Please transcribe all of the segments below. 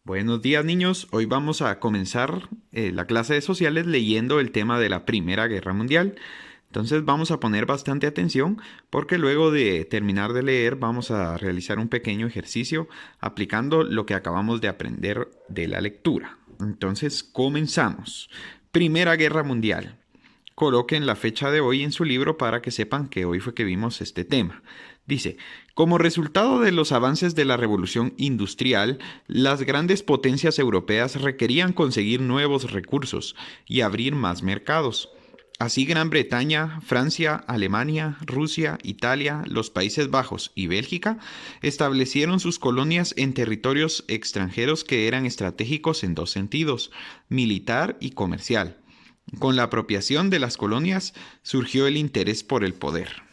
Buenos días, niños. Hoy vamos a comenzar la clase de sociales leyendo el tema de la Primera Guerra Mundial. Entonces vamos a poner bastante atención porque luego de terminar de leer vamos a realizar un pequeño ejercicio aplicando lo que acabamos de aprender de la lectura. Entonces comenzamos. Primera Guerra Mundial. Coloquen la fecha de hoy en su libro para que sepan que hoy fue que vimos este tema. Dice, como resultado de los avances de la revolución industrial, las grandes potencias europeas requerían conseguir nuevos recursos y abrir más mercados. Así Gran Bretaña, Francia, Alemania, Rusia, Italia, los Países Bajos y Bélgica establecieron sus colonias en territorios extranjeros que eran estratégicos en dos sentidos, militar y comercial. Con la apropiación de las colonias surgió el interés por el poder.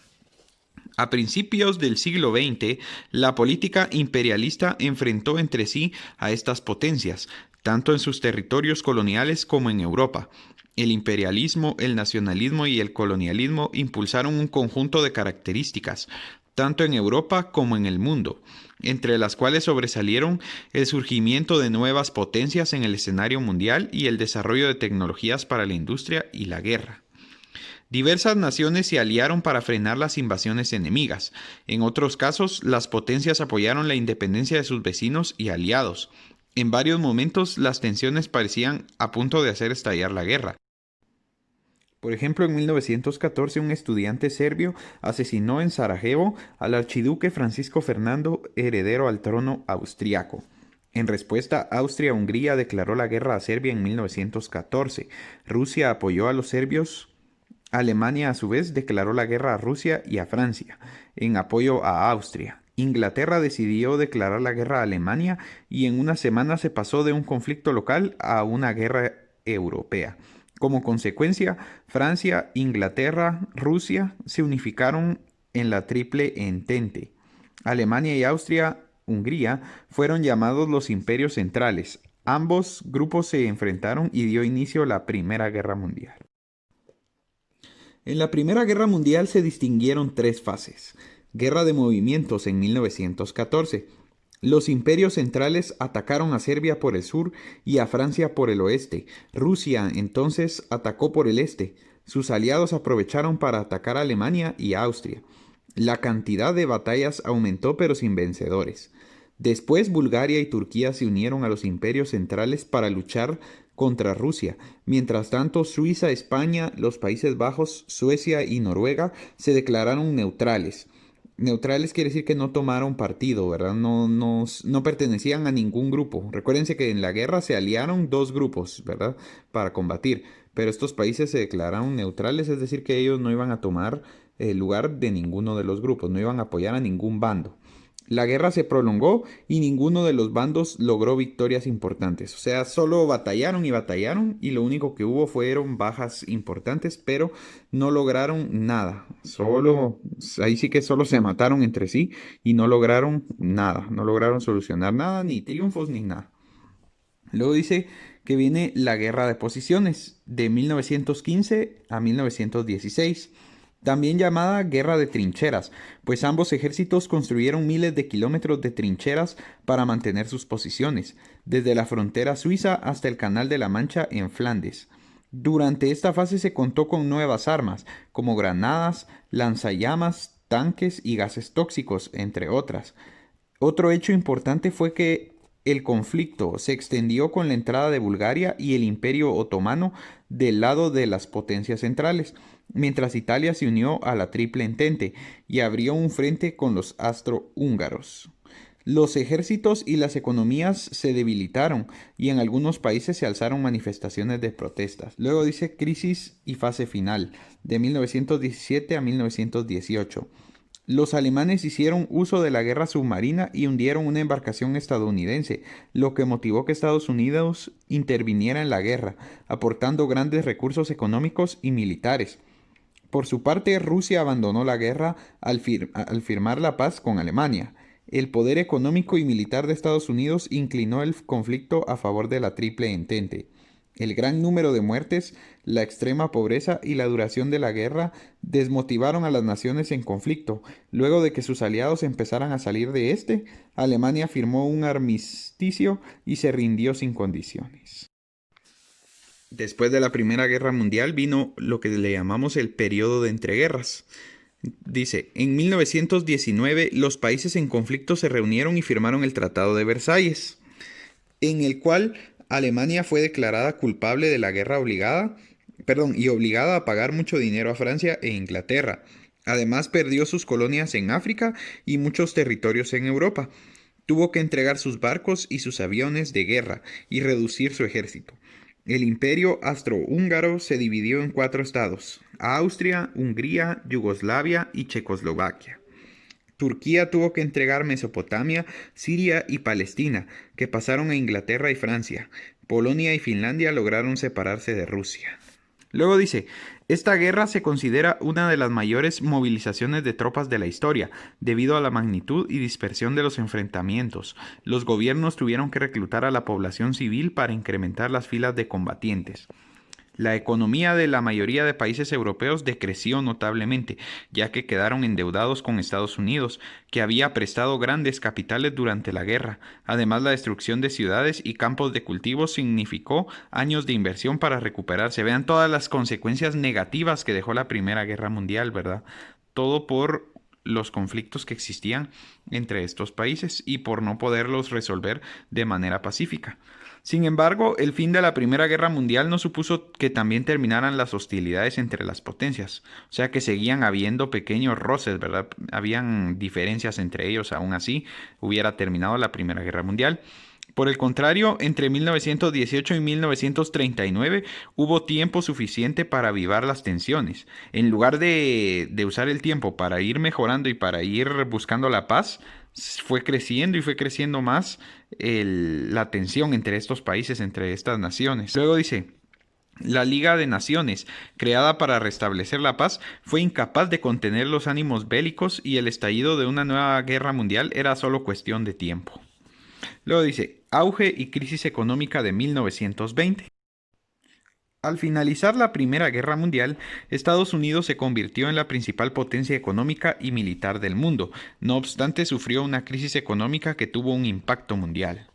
A principios del siglo XX, la política imperialista enfrentó entre sí a estas potencias, tanto en sus territorios coloniales como en Europa. El imperialismo, el nacionalismo y el colonialismo impulsaron un conjunto de características, tanto en Europa como en el mundo, entre las cuales sobresalieron el surgimiento de nuevas potencias en el escenario mundial y el desarrollo de tecnologías para la industria y la guerra. Diversas naciones se aliaron para frenar las invasiones enemigas. En otros casos, las potencias apoyaron la independencia de sus vecinos y aliados. En varios momentos, las tensiones parecían a punto de hacer estallar la guerra. Por ejemplo, en 1914 un estudiante serbio asesinó en Sarajevo al archiduque Francisco Fernando, heredero al trono austriaco. En respuesta, Austria-Hungría declaró la guerra a Serbia en 1914. Rusia apoyó a los serbios. Alemania, a su vez, declaró la guerra a Rusia y a Francia, en apoyo a Austria. Inglaterra decidió declarar la guerra a Alemania y en una semana se pasó de un conflicto local a una guerra europea. Como consecuencia, Francia, Inglaterra, Rusia se unificaron en la Triple Entente. Alemania y Austria-Hungría fueron llamados los imperios centrales. Ambos grupos se enfrentaron y dio inicio a la Primera Guerra Mundial. En la Primera Guerra Mundial se distinguieron tres fases. Guerra de movimientos en 1914. Los imperios centrales atacaron a Serbia por el sur y a Francia por el oeste. Rusia entonces atacó por el este. Sus aliados aprovecharon para atacar a Alemania y a Austria. La cantidad de batallas aumentó pero sin vencedores. Después Bulgaria y Turquía se unieron a los imperios centrales para luchar contra Rusia. Mientras tanto, Suiza, España, los Países Bajos, Suecia y Noruega se declararon neutrales. Neutrales quiere decir que no tomaron partido, ¿verdad? No pertenecían a ningún grupo. Recuérdense que en la guerra se aliaron dos grupos, ¿verdad? Para combatir. Pero estos países se declararon neutrales, es decir, que ellos no iban a tomar el lugar de ninguno de los grupos, no iban a apoyar a ningún bando. La guerra se prolongó y ninguno de los bandos logró victorias importantes. O sea, solo batallaron y lo único que hubo fueron bajas importantes, pero no lograron nada. Ahí sí que solo se mataron entre sí y no lograron nada. No lograron solucionar nada, ni triunfos, ni nada. Luego dice que viene la guerra de posiciones de 1915 a 1916, también llamada guerra de trincheras, pues ambos ejércitos construyeron miles de kilómetros de trincheras para mantener sus posiciones, desde la frontera suiza hasta el Canal de la Mancha en Flandes. Durante esta fase se contó con nuevas armas, como granadas, lanzallamas, tanques y gases tóxicos, entre otras. Otro hecho importante fue que el conflicto se extendió con la entrada de Bulgaria y el Imperio Otomano del lado de las potencias centrales, mientras Italia se unió a la Triple Entente y abrió un frente con los astrohúngaros. Los ejércitos y las economías se debilitaron y en algunos países se alzaron manifestaciones de protestas. Luego dice crisis y fase final, de 1917 a 1918. Los alemanes hicieron uso de la guerra submarina y hundieron una embarcación estadounidense, lo que motivó que Estados Unidos interviniera en la guerra, aportando grandes recursos económicos y militares. Por su parte, Rusia abandonó la guerra al firmar la paz con Alemania. El poder económico y militar de Estados Unidos inclinó el conflicto a favor de la Triple Entente. El gran número de muertes, la extrema pobreza y la duración de la guerra desmotivaron a las naciones en conflicto. Luego de que sus aliados empezaran a salir de este, Alemania firmó un armisticio y se rindió sin condiciones. Después de la Primera Guerra Mundial vino lo que le llamamos el periodo de entreguerras. Dice, en 1919 los países en conflicto se reunieron y firmaron el Tratado de Versalles, en el cual Alemania fue declarada culpable de la guerra y obligada a pagar mucho dinero a Francia e Inglaterra. Además, perdió sus colonias en África y muchos territorios en Europa. Tuvo que entregar sus barcos y sus aviones de guerra y reducir su ejército. El imperio austrohúngaro se dividió en 4 estados: Austria, Hungría, Yugoslavia y Checoslovaquia. Turquía tuvo que entregar Mesopotamia, Siria y Palestina, que pasaron a Inglaterra y Francia. Polonia y Finlandia lograron separarse de Rusia. Luego dice, esta guerra se considera una de las mayores movilizaciones de tropas de la historia, debido a la magnitud y dispersión de los enfrentamientos. Los gobiernos tuvieron que reclutar a la población civil para incrementar las filas de combatientes. La economía de la mayoría de países europeos decreció notablemente, ya que quedaron endeudados con Estados Unidos, que había prestado grandes capitales durante la guerra. Además, la destrucción de ciudades y campos de cultivo significó años de inversión para recuperarse. Vean todas las consecuencias negativas que dejó la Primera Guerra Mundial, ¿verdad? Todo por los conflictos que existían entre estos países y por no poderlos resolver de manera pacífica. Sin embargo, el fin de la Primera Guerra Mundial no supuso que también terminaran las hostilidades entre las potencias, o sea que seguían habiendo pequeños roces, ¿verdad? Habían diferencias entre ellos, aún así hubiera terminado la Primera Guerra Mundial. Por el contrario, entre 1918 y 1939 hubo tiempo suficiente para avivar las tensiones. En lugar de usar el tiempo para ir mejorando y para ir buscando la paz, fue creciendo y fue creciendo más la tensión entre estos países, entre estas naciones. Luego dice, la Liga de Naciones, creada para restablecer la paz, fue incapaz de contener los ánimos bélicos y el estallido de una nueva guerra mundial era solo cuestión de tiempo. Luego dice, auge y crisis económica de 1920. Al finalizar la Primera Guerra Mundial, Estados Unidos se convirtió en la principal potencia económica y militar del mundo. No obstante, sufrió una crisis económica que tuvo un impacto mundial.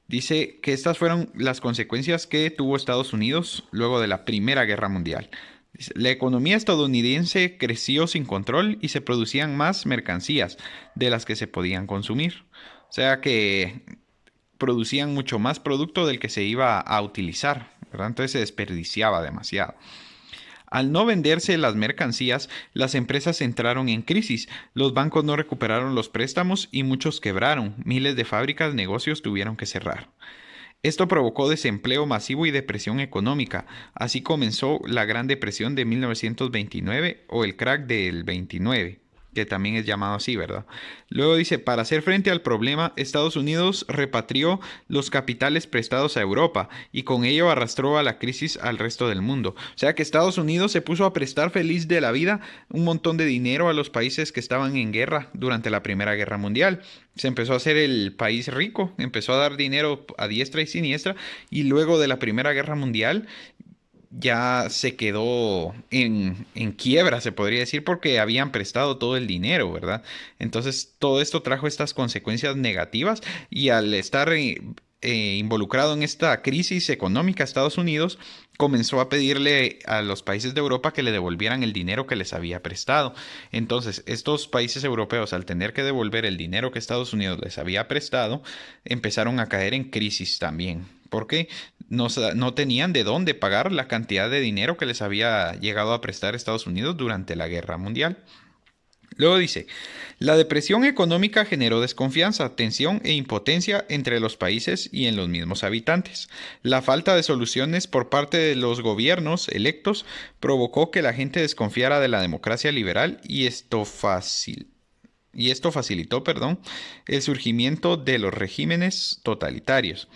Dice que estas fueron las consecuencias que tuvo Estados Unidos luego de la Primera Guerra Mundial. Dice, la economía estadounidense creció sin control y se producían más mercancías de las que se podían consumir. O sea que producían mucho más producto del que se iba a utilizar, ¿verdad? Entonces se desperdiciaba demasiado. Al no venderse las mercancías, las empresas entraron en crisis, los bancos no recuperaron los préstamos y muchos quebraron, miles de fábricas, negocios tuvieron que cerrar. Esto provocó desempleo masivo y depresión económica. Así comenzó la Gran Depresión de 1929 o el crack del 29. Que también es llamado así, ¿verdad? Luego dice, para hacer frente al problema, Estados Unidos repatrió los capitales prestados a Europa y con ello arrastró a la crisis al resto del mundo. O sea que Estados Unidos se puso a prestar feliz de la vida un montón de dinero a los países que estaban en guerra durante la Primera Guerra Mundial. Se empezó a hacer el país rico, empezó a dar dinero a diestra y siniestra y luego de la Primera Guerra Mundial ya se quedó en quiebra, se podría decir, porque habían prestado todo el dinero, ¿verdad? Entonces, todo esto trajo estas consecuencias negativas y al estar involucrado en esta crisis económica, Estados Unidos comenzó a pedirle a los países de Europa que le devolvieran el dinero que les había prestado. Entonces, estos países europeos, al tener que devolver el dinero que Estados Unidos les había prestado, empezaron a caer en crisis también, porque no tenían de dónde pagar la cantidad de dinero que les había llegado a prestar Estados Unidos durante la Guerra Mundial. Luego dice, la depresión económica generó desconfianza, tensión e impotencia entre los países y en los mismos habitantes. La falta de soluciones por parte de los gobiernos electos provocó que la gente desconfiara de la democracia liberal y esto facilitó, el surgimiento de los regímenes totalitarios,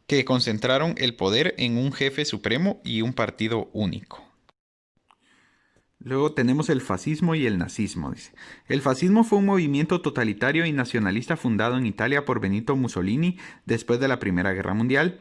que concentraron el poder en un jefe supremo y un partido único. Luego tenemos el fascismo y el nazismo, dice. El fascismo fue un movimiento totalitario y nacionalista fundado en Italia por Benito Mussolini después de la Primera Guerra Mundial.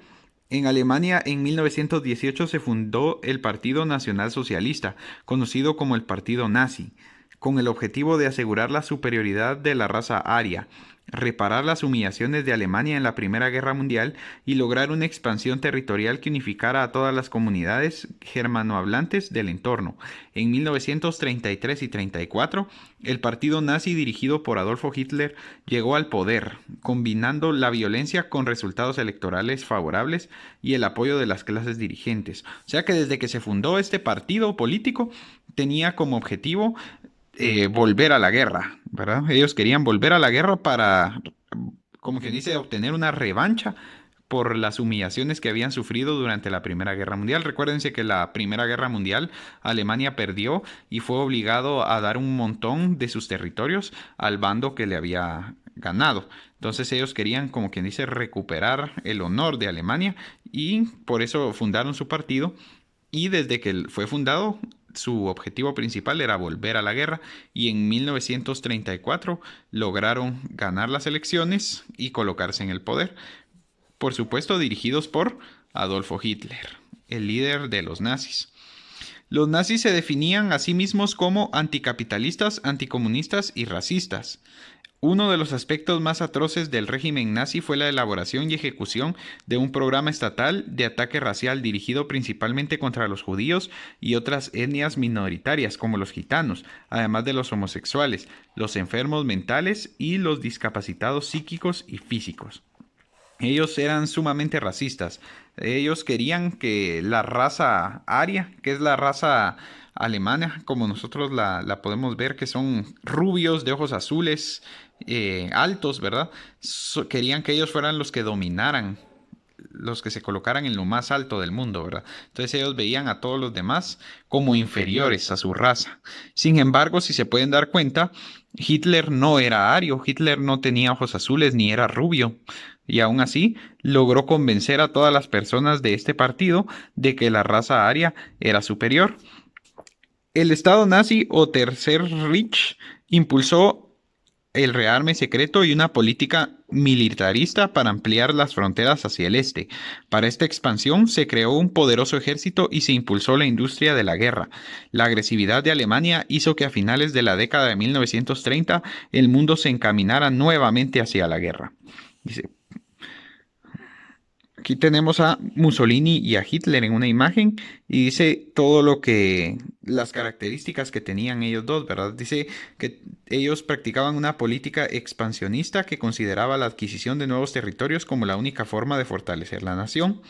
En Alemania, en 1918 se fundó el Partido Nacional Socialista, conocido como el Partido Nazi, con el objetivo de asegurar la superioridad de la raza aria, reparar las humillaciones de Alemania en la Primera Guerra Mundial y lograr una expansión territorial que unificara a todas las comunidades germanohablantes del entorno. En 1933 y 34, el partido nazi dirigido por Adolfo Hitler llegó al poder, combinando la violencia con resultados electorales favorables y el apoyo de las clases dirigentes. O sea que desde que se fundó este partido político tenía como objetivo volver a la guerra, ¿verdad? Ellos querían volver a la guerra para, como que dice, obtener una revancha por las humillaciones que habían sufrido durante la Primera Guerra Mundial. Recuérdense que la Primera Guerra Mundial Alemania perdió y fue obligado a dar un montón de sus territorios al bando que le había ganado. Entonces ellos querían, como quien dice, recuperar el honor de Alemania y por eso fundaron su partido y desde que fue fundado su objetivo principal era volver a la guerra y en 1934 lograron ganar las elecciones y colocarse en el poder. Por supuesto, dirigidos por Adolfo Hitler, el líder de los nazis. Los nazis se definían a sí mismos como anticapitalistas, anticomunistas y racistas. Uno de los aspectos más atroces del régimen nazi fue la elaboración y ejecución de un programa estatal de ataque racial dirigido principalmente contra los judíos y otras etnias minoritarias como los gitanos, además de los homosexuales, los enfermos mentales y los discapacitados psíquicos y físicos. Ellos eran sumamente racistas. Ellos querían que la raza aria, que es la raza alemana, como nosotros la podemos ver, que son rubios de ojos azules, altos, ¿verdad? Querían que ellos fueran los que dominaran, los que se colocaran en lo más alto del mundo, ¿verdad? Entonces ellos veían a todos los demás como inferiores a su raza. Sin embargo, si se pueden dar cuenta, Hitler no era ario, Hitler no tenía ojos azules ni era rubio. Y aún así logró convencer a todas las personas de este partido de que la raza aria era superior. El Estado nazi o Tercer Reich impulsó el rearme secreto y una política militarista para ampliar las fronteras hacia el este. Para esta expansión se creó un poderoso ejército y se impulsó la industria de la guerra. La agresividad de Alemania hizo que a finales de la década de 1930 el mundo se encaminara nuevamente hacia la guerra. Dice, aquí tenemos a Mussolini y a Hitler en una imagen y dice todo lo que, las características que tenían ellos dos, ¿verdad? Dice que ellos practicaban una política expansionista que consideraba la adquisición de nuevos territorios como la única forma de fortalecer la nación.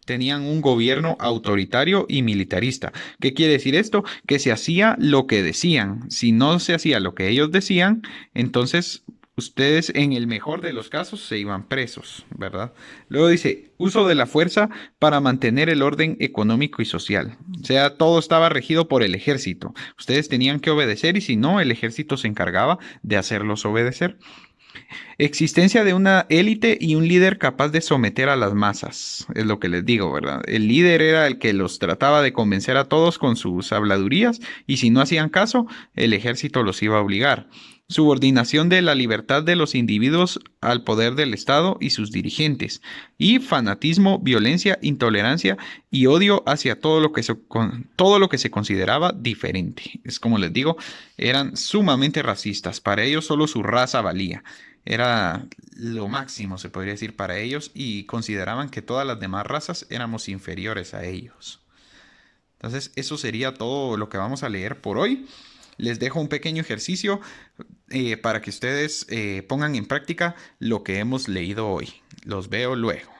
Tenían un gobierno autoritario y militarista. ¿Qué quiere decir esto? Que se hacía lo que decían. Si no se hacía lo que ellos decían, entonces ustedes en el mejor de los casos se iban presos, ¿verdad? Luego dice, uso de la fuerza para mantener el orden económico y social. O sea, todo estaba regido por el ejército. Ustedes tenían que obedecer y si no, el ejército se encargaba de hacerlos obedecer. Existencia de una élite y un líder capaz de someter a las masas, es lo que les digo, ¿verdad? El líder era el que los trataba de convencer a todos con sus habladurías y si no hacían caso, el ejército los iba a obligar. Subordinación de la libertad de los individuos al poder del Estado y sus dirigentes. Y fanatismo, violencia, intolerancia y odio hacia todo lo que se consideraba diferente. Es como les digo, eran sumamente racistas. Para ellos solo su raza valía. Era lo máximo, se podría decir, para ellos y consideraban que todas las demás razas éramos inferiores a ellos. Entonces, eso sería todo lo que vamos a leer por hoy. Les dejo un pequeño ejercicio para que ustedes pongan en práctica lo que hemos leído hoy. Los veo luego.